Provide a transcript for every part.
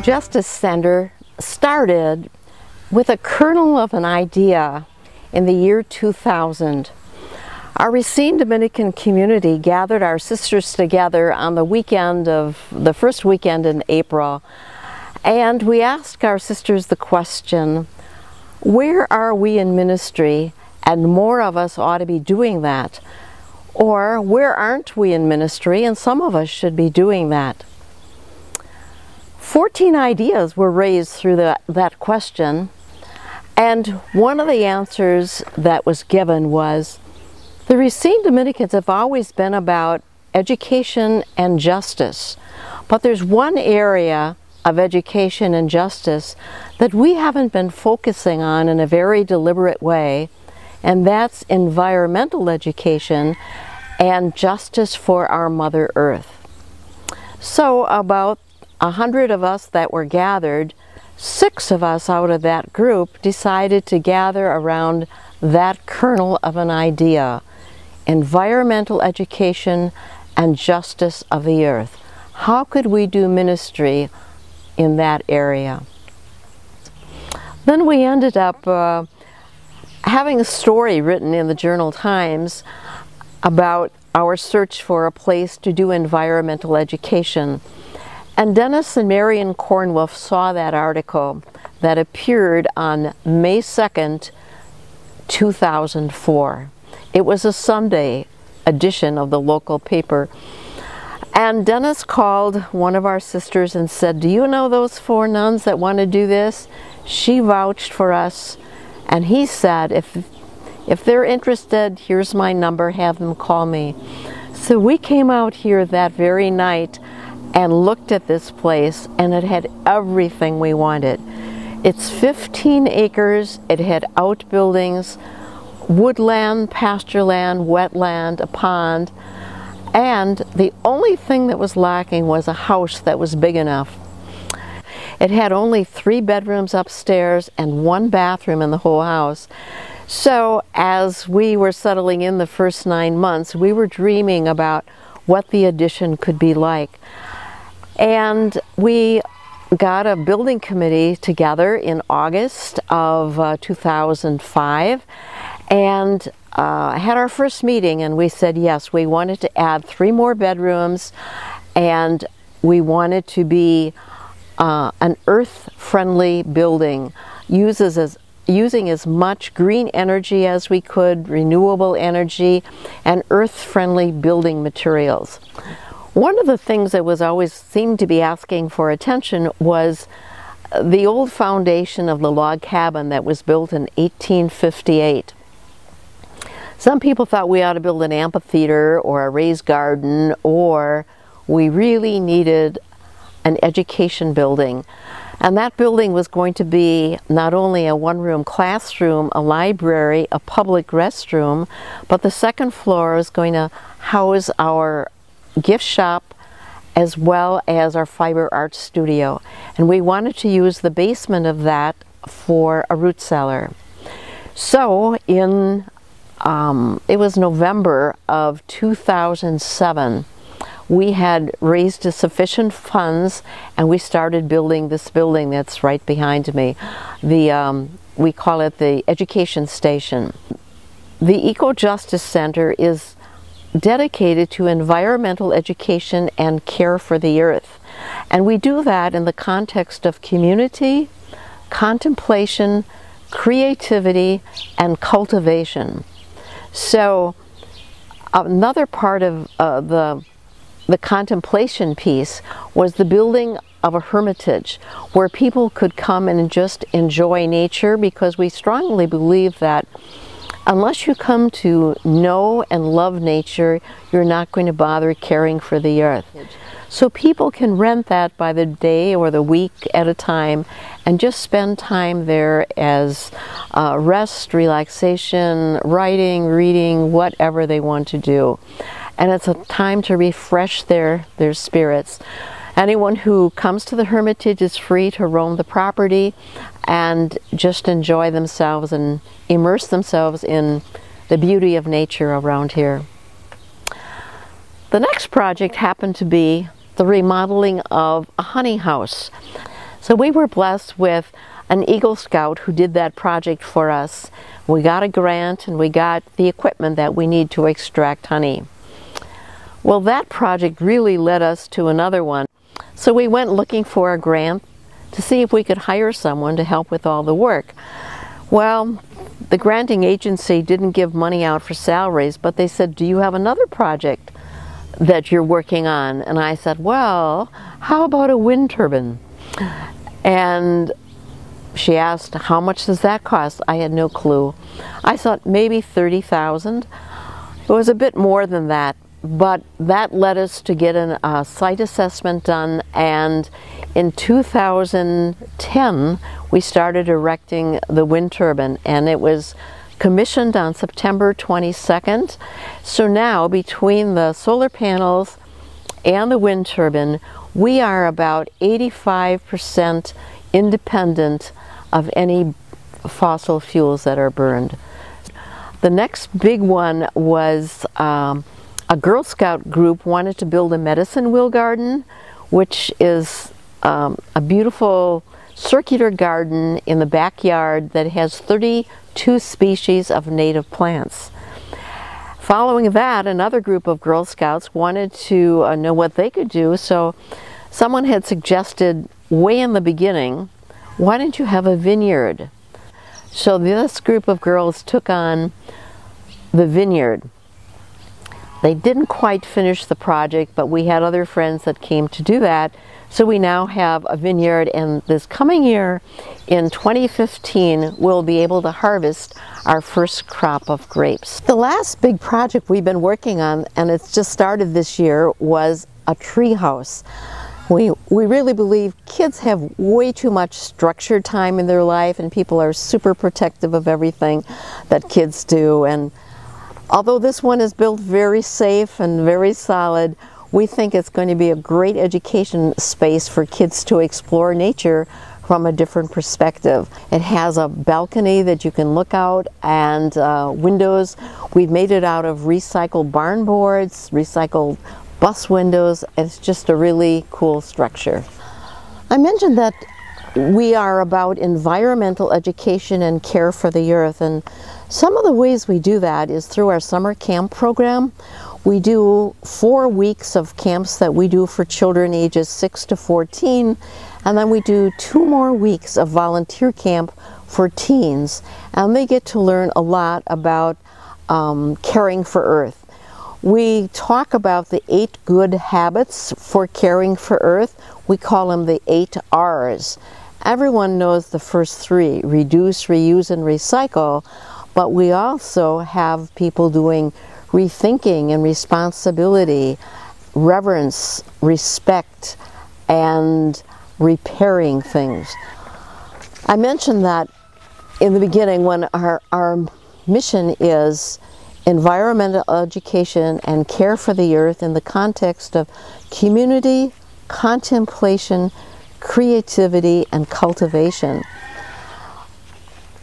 Justice Center started with a kernel of an idea in the year 2000. Our Racine Dominican community gathered our sisters together on the first weekend in April, and we asked our sisters the question, where are we in ministry? And more of us ought to be doing that. Or where aren't we in ministry? And some of us should be doing that. 14 ideas were raised through that question, and one of the answers that was given was, the Racine Dominicans have always been about education and justice, but there's one area of education and justice that we haven't been focusing on in a very deliberate way, and that's environmental education and justice for our Mother Earth. So about 100 of us that were gathered, 6 of us out of that group decided to gather around that kernel of an idea: environmental education and justice of the earth. How could we do ministry in that area? Then we ended up having a story written in the Journal Times about our search for a place to do environmental education. And Dennis and Marion Cornwolf saw that article that appeared on May 2nd, 2004. It was a Sunday edition of the local paper. And Dennis called one of our sisters and said, "Do you know those 4 nuns that want to do this?" She vouched for us, and he said, if they're interested, here's my number, have them call me. So we came out here that very night and looked at this place, and it had everything we wanted. It's 15 acres, it had outbuildings, woodland, pasture land, wetland, a pond, and the only thing that was lacking was a house that was big enough. It had only 3 bedrooms upstairs and 1 bathroom in the whole house. So as we were settling in the first 9 months, we were dreaming about what the addition could be like. And we got a building committee together in August of 2005 and had our first meeting, and we said yes, we wanted to add 3 more bedrooms, and we wanted to be an earth-friendly building, using as much green energy as we could, renewable energy, and earth-friendly building materials. One of the things that was always seemed to be asking for attention was the old foundation of the log cabin that was built in 1858. Some people thought we ought to build an amphitheater or a raised garden, or we really needed an education building. And that building was going to be not only a 1-room classroom, a library, a public restroom, but the second floor is going to house our gift shop as well as our fiber art studio. And we wanted to use the basement of that for a root cellar. So it was November of 2007. We had raised sufficient funds, and we started building this building that's right behind me. We call it the Education Station. The Eco Justice Center is dedicated to environmental education and care for the earth. And we do that in the context of community, contemplation, creativity, and cultivation. So another part of the contemplation piece was the building of a hermitage where people could come and just enjoy nature, because we strongly believe that unless you come to know and love nature, you're not going to bother caring for the earth. So people can rent that by the day or the week at a time and just spend time there as rest, relaxation, writing, reading, whatever they want to do. And it's a time to refresh their spirits. Anyone who comes to the Hermitage is free to roam the property and just enjoy themselves and immerse themselves in the beauty of nature around here. The next project happened to be the remodeling of a honey house. So we were blessed with an Eagle Scout who did that project for us. We got a grant and we got the equipment that we need to extract honey. Well, that project really led us to another one. So we went looking for a grant to see if we could hire someone to help with all the work. Well, the granting agency didn't give money out for salaries, but they said, do you have another project that you're working on? And I said, well, how about a wind turbine? And she asked, how much does that cost? I had no clue. I thought maybe $30,000. It was a bit more than that, but that led us to get a site assessment done, and in 2010 we started erecting the wind turbine, and it was commissioned on September 22nd. So now, between the solar panels and the wind turbine, we are about 85% independent of any fossil fuels that are burned. The next big one was a Girl Scout group wanted to build a medicine wheel garden, which is a beautiful circular garden in the backyard that has 32 species of native plants. Following that, another group of Girl Scouts wanted to know what they could do, so someone had suggested way in the beginning, why don't you have a vineyard? So this group of girls took on the vineyard. They didn't quite finish the project, but we had other friends that came to do that. So we now have a vineyard, and this coming year, in 2015, we'll be able to harvest our first crop of grapes. The last big project we've been working on, and it's just started this year, was a tree house. We really believe kids have way too much structured time in their life, and people are super protective of everything that kids do. And although this one is built very safe and very solid, we think it's going to be a great education space for kids to explore nature from a different perspective. It has a balcony that you can look out, and windows. We've made it out of recycled barn boards, recycled bus windows. It's just a really cool structure. I mentioned that we are about environmental education and care for the earth, and some of the ways we do that is through our summer camp program. We do 4 weeks of camps that we do for children ages 6 to 14, and then we do 2 more weeks of volunteer camp for teens, and they get to learn a lot about caring for Earth. We talk about the 8 good habits for caring for Earth. We call them the 8 R's. Everyone knows the first 3, reduce, reuse, and recycle, but we also have people doing rethinking and responsibility, reverence, respect, and repairing things. I mentioned that in the beginning when our mission is environmental education and care for the earth in the context of community, contemplation, creativity, and cultivation.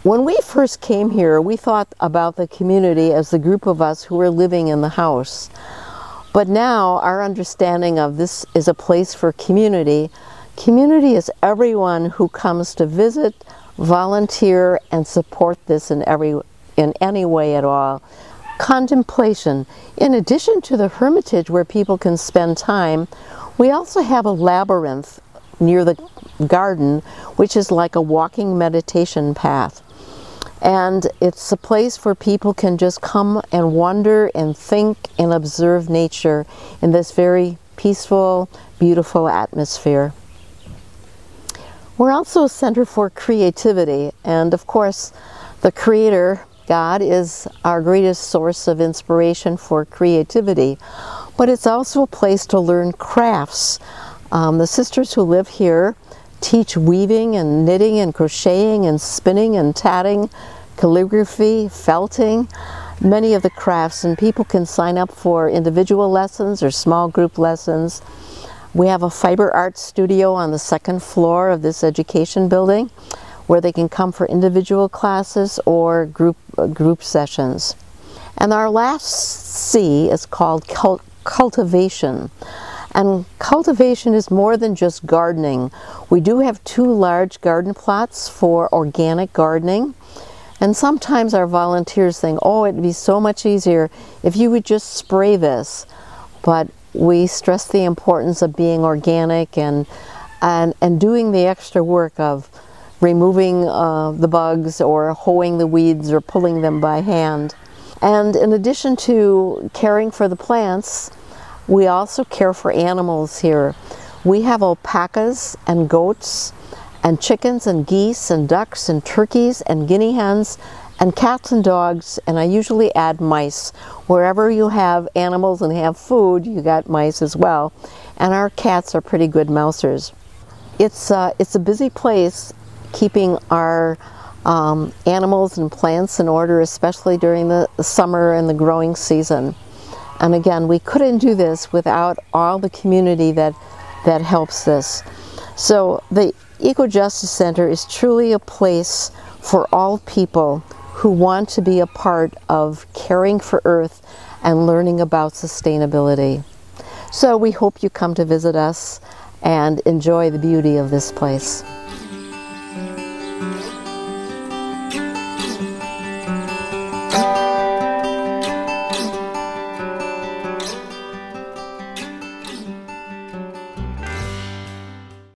When we first came here, we thought about the community as the group of us who were living in the house. But now our understanding of this is a place for community. Community is everyone who comes to visit, volunteer, and support this in any way at all. Contemplation. In addition to the hermitage where people can spend time, we also have a labyrinth near the garden, which is like a walking meditation path. And it's a place where people can just come and wander and think and observe nature in this very peaceful, beautiful atmosphere. We're also a center for creativity, and of course the Creator, God, is our greatest source of inspiration for creativity, but it's also a place to learn crafts. The sisters who live here teach weaving and knitting and crocheting and spinning and tatting, calligraphy, felting, many of the crafts, and people can sign up for individual lessons or small group lessons. We have a fiber art studio on the 2nd floor of this education building where they can come for individual classes or group sessions. And our last C is called cultivation. And cultivation is more than just gardening. We do have 2 large garden plots for organic gardening. And sometimes our volunteers think, oh, it'd be so much easier if you would just spray this. But we stress the importance of being organic and doing the extra work of removing the bugs or hoeing the weeds or pulling them by hand. And in addition to caring for the plants, we also care for animals here. We have alpacas and goats and chickens and geese and ducks and turkeys and guinea hens and cats and dogs, and I usually add mice. Wherever you have animals and have food, you got mice as well. And our cats are pretty good mousers. It's a busy place keeping our animals and plants in order, especially during the summer and the growing season. And again, we couldn't do this without all the community that helps this. So the Eco Justice Center is truly a place for all people who want to be a part of caring for Earth and learning about sustainability. So we hope you come to visit us and enjoy the beauty of this place.